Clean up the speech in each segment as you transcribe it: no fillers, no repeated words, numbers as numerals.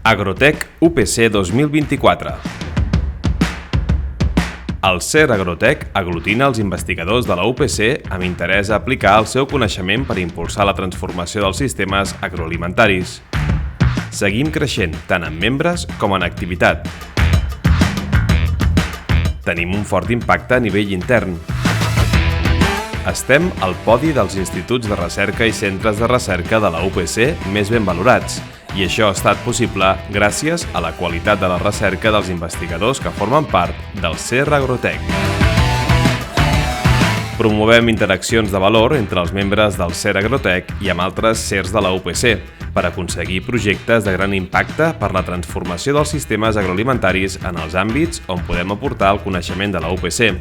Agrotec UPC 2024. El CER Agrotec aglutina els investigadors de la UPC amb interès a aplicar el seu coneixement per impulsar la transformació dels sistemes agroalimentaris. Seguim creixent tant en membres com en activitat. Tenim un fort impacte a nivell intern. Estem al podi dels instituts de recerca i centres de recerca de la UPC més ben valorats, i això ha estat possible gràcies a la qualitat de la recerca dels investigadors que formen part del CER Agrotec. Promovem interaccions de valor entre els membres del CER Agrotec i amb altres CERs de la UPC per aconseguir projectes de gran impacte per la transformació dels sistemes agroalimentaris en els àmbits on podem aportar el coneixement de la UPC.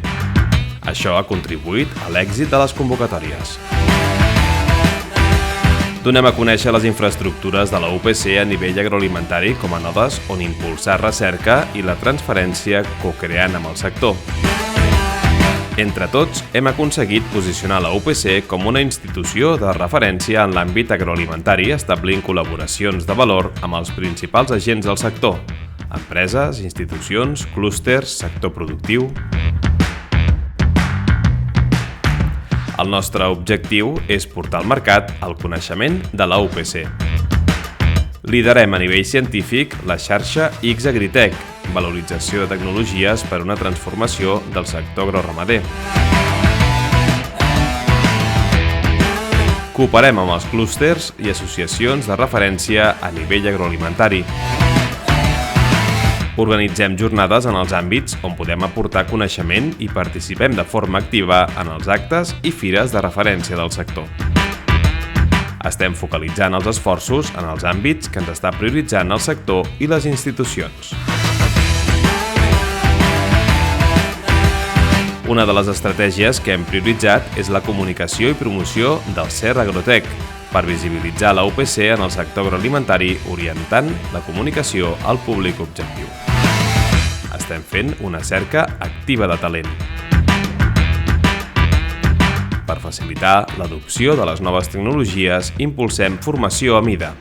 Això ha contribuït a l'èxit de les convocatòries. Donem a conèixer les infraestructures de la UPC a nivell agroalimentari com a nodes on impulsar recerca i la transferència co-creant amb el sector. Entre tots, hem aconseguit posicionar la UPC com una institució de referència en l'àmbit agroalimentari, establint col·laboracions de valor amb els principals agents del sector: empreses, institucions, clústers, sector productiu. El nostre objectiu és portar al mercat el coneixement de la UPC. Liderem a nivell científic la xarxa X-Agritec, valorització de tecnologies per a una transformació del sector agroramader. Cooperem amb els clústers i associacions de referència a nivell agroalimentari. Organitzem jornades en els àmbits on podem aportar coneixement i participem de forma activa en els actes i fires de referència del sector. Estem focalitzant els esforços en els àmbits que ens està prioritzant el sector i les institucions. Una de les estratègies que hem prioritzat és la comunicació i promoció del CER Agrotec per visibilitzar la UPC en el sector agroalimentari, orientant la comunicació al públic objectiu. Estem fent una cerca activa de talent per facilitar l'adopció de les noves tecnologies. Impulsem formació a mida.